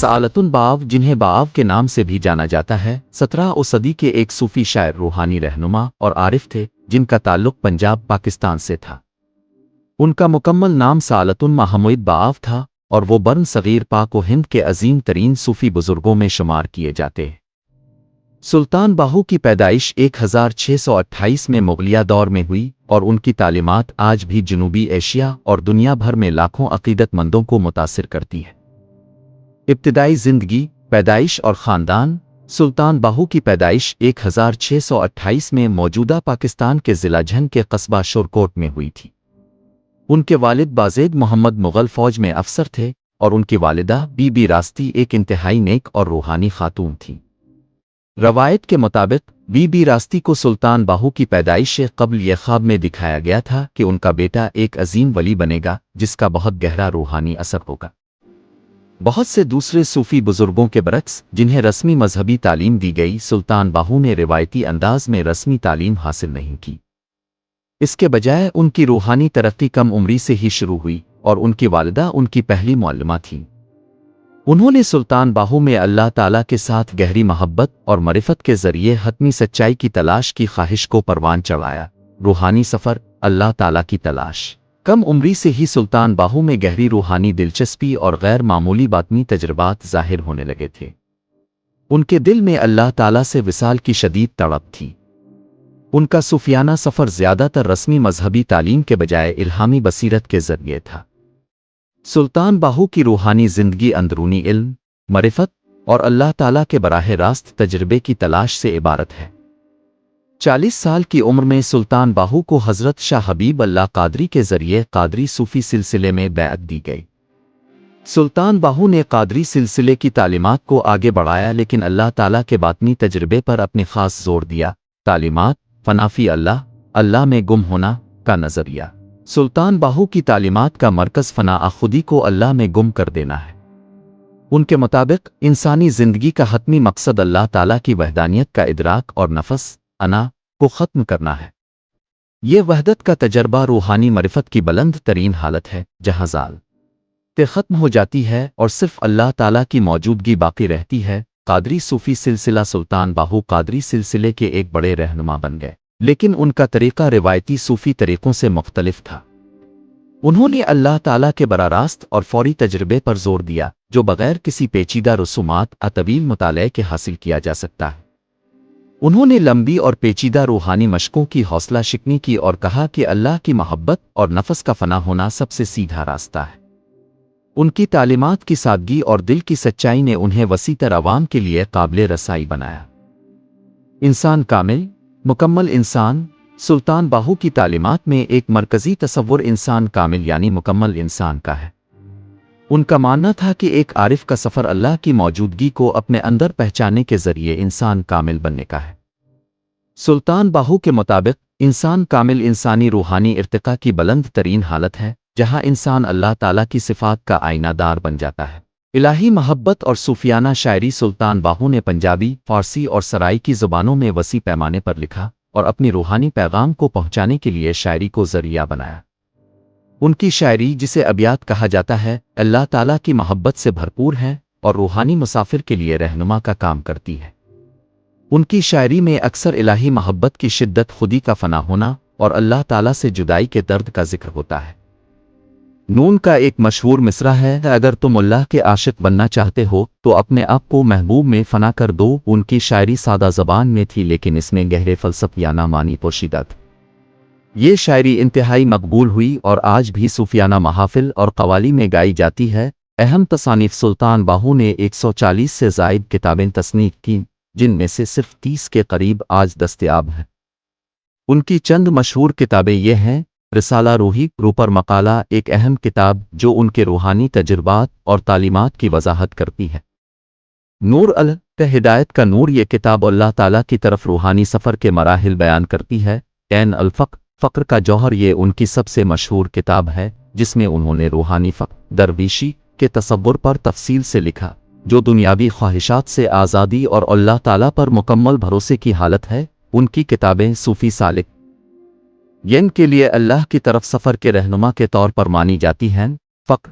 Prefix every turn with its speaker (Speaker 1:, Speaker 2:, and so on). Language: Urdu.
Speaker 1: سعالتن باو، جنہیں باو کے نام سے بھی جانا جاتا ہے، 17 صدی کے ایک صوفی شاعر، روحانی رہنما اور عارف تھے جن کا تعلق پنجاب پاکستان سے تھا۔ ان کا مکمل نام سعالتن محمود باو تھا اور وہ برن صغیر پاک و ہند کے عظیم ترین صوفی بزرگوں میں شمار کیے جاتے ہیں۔ سلطان باہو کی پیدائش 1628 میں مغلیہ دور میں ہوئی اور ان کی تعلیمات آج بھی جنوبی ایشیا اور دنیا بھر میں لاکھوں عقیدت مندوں کو متاثر کرتی ہے۔ ابتدائی زندگی، پیدائش اور خاندان۔ سلطان باہو کی پیدائش 1628 میں موجودہ پاکستان کے ضلع جھنگ کے قصبہ شورکوٹ میں ہوئی تھی۔ ان کے والد بازید محمد مغل فوج میں افسر تھے اور ان کی والدہ بی بی راستی ایک انتہائی نیک اور روحانی خاتون تھیں۔ روایت کے مطابق بی بی راستی کو سلطان باہو کی پیدائش سے قبل یہ خواب میں دکھایا گیا تھا کہ ان کا بیٹا ایک عظیم ولی بنے گا جس کا بہت گہرا روحانی اثر ہوگا۔ بہت سے دوسرے صوفی بزرگوں کے برعکس جنہیں رسمی مذہبی تعلیم دی گئی، سلطان باہو نے روایتی انداز میں رسمی تعلیم حاصل نہیں کی۔ اس کے بجائے ان کی روحانی ترقی کم عمری سے ہی شروع ہوئی اور ان کی والدہ ان کی پہلی معلمہ تھیں۔ انہوں نے سلطان باہو میں اللہ تعالیٰ کے ساتھ گہری محبت اور معرفت کے ذریعے حتمی سچائی کی تلاش کی خواہش کو پروان چڑھایا۔ روحانی سفر، اللہ تعالیٰ کی تلاش۔ کم عمری سے ہی سلطان باہو میں گہری روحانی دلچسپی اور غیر معمولی باطنی تجربات ظاہر ہونے لگے تھے۔ ان کے دل میں اللہ تعالیٰ سے وصال کی شدید تڑپ تھی۔ ان کا صوفیانہ سفر زیادہ تر رسمی مذہبی تعلیم کے بجائے الہامی بصیرت کے ذریعے تھا۔ سلطان باہو کی روحانی زندگی اندرونی علم، معرفت اور اللہ تعالیٰ کے براہ راست تجربے کی تلاش سے عبارت ہے۔ 40 سال کی عمر میں سلطان باہو کو حضرت شاہ حبیب اللہ قادری کے ذریعے قادری صوفی سلسلے میں بیعت دی گئی۔ سلطان باہو نے قادری سلسلے کی تعلیمات کو آگے بڑھایا لیکن اللہ تعالیٰ کے باطنی تجربے پر اپنے خاص زور دیا۔ تعلیمات، فنافی اللہ، اللہ میں گم ہونا کا نظریہ۔ سلطان باہو کی تعلیمات کا مرکز فنا خودی کو اللہ میں گم کر دینا ہے۔ ان کے مطابق انسانی زندگی کا حتمی مقصد اللہ تعالیٰ کی وحدانیت کا ادراک اور نفس، انا، کو ختم کرنا ہے۔ یہ وحدت کا تجربہ روحانی معرفت کی بلند ترین حالت ہے جہاں ذات ختم ہو جاتی ہے اور صرف اللہ تعالیٰ کی موجودگی باقی رہتی ہے۔ قادری صوفی سلسلہ۔ سلطان باہو قادری سلسلے کے ایک بڑے رہنما بن گئے لیکن ان کا طریقہ روایتی صوفی طریقوں سے مختلف تھا۔ انہوں نے اللہ تعالیٰ کے براہ راست اور فوری تجربے پر زور دیا جو بغیر کسی پیچیدہ رسومات طویل مطالعے کے حاصل کیا جا سکتا ہے۔ انہوں نے لمبی اور پیچیدہ روحانی مشقوں کی حوصلہ شکنی کی اور کہا کہ اللہ کی محبت اور نفس کا فنا ہونا سب سے سیدھا راستہ ہے۔ ان کی تعلیمات کی سادگی اور دل کی سچائی نے انہیں وسیع تر عوام کے لیے قابل رسائی بنایا۔ انسان کامل، مکمل انسان۔ سلطان باہو کی تعلیمات میں ایک مرکزی تصور انسان کامل یعنی مکمل انسان کا ہے۔ ان کا ماننا تھا کہ ایک عارف کا سفر اللہ کی موجودگی کو اپنے اندر پہچاننے کے ذریعے انسان کامل بننے کا ہے۔ سلطان باہو کے مطابق انسان کامل انسانی روحانی ارتقاء کی بلند ترین حالت ہے جہاں انسان اللہ تعالیٰ کی صفات کا آئینہ دار بن جاتا ہے۔ الہی محبت اور صوفیانہ شاعری۔ سلطان باہو نے پنجابی، فارسی اور سرائیکی زبانوں میں وسیع پیمانے پر لکھا اور اپنی روحانی پیغام کو پہنچانے کے لیے شاعری کو ذریعہ بنایا۔ ان کی شاعری، جسے ابیات کہا جاتا ہے، اللہ تعالیٰ کی محبت سے بھرپور ہے اور روحانی مسافر کے لیے رہنما کا کام کرتی ہے۔ ان کی شاعری میں اکثر الہی محبت کی شدت، خودی کا فنا ہونا اور اللہ تعالیٰ سے جدائی کے درد کا ذکر ہوتا ہے۔ نون کا ایک مشہور مصرع ہے، اگر تم اللہ کے عاشق بننا چاہتے ہو تو اپنے آپ کو محبوب میں فنا کر دو۔ ان کی شاعری سادہ زبان میں تھی لیکن اس میں گہرے فلسفیانہ معنی پوشیدہ تھے۔ یہ شاعری انتہائی مقبول ہوئی اور آج بھی صوفیانہ محافل اور قوالی میں گائی جاتی ہے۔ اہم تصانیف۔ سلطان باہو نے 140 سے زائد کتابیں تصنیف کیں جن میں سے صرف 30 کے قریب آج دستیاب ہیں۔ ان کی چند مشہور کتابیں یہ ہیں: رسالہ روحی، روپر مقالہ، ایک اہم کتاب جو ان کے روحانی تجربات اور تعلیمات کی وضاحت کرتی ہے۔ نور ہدایت کا نور، یہ کتاب اللہ تعالیٰ کی طرف روحانی سفر کے مراحل بیان کرتی ہے۔ عین الفقر، فقر کا جوہر، یہ ان کی سب سے مشہور کتاب ہے جس میں انہوں نے روحانی فقر، درویشی کے تصور پر تفصیل سے لکھا جو دنیاوی خواہشات سے آزادی اور اللہ تعالیٰ پر مکمل بھروسے کی حالت ہے۔ ان کی کتابیں صوفی سالک ین کے لیے اللہ کی طرف سفر کے رہنما کے طور پر مانی جاتی ہیں۔ فقر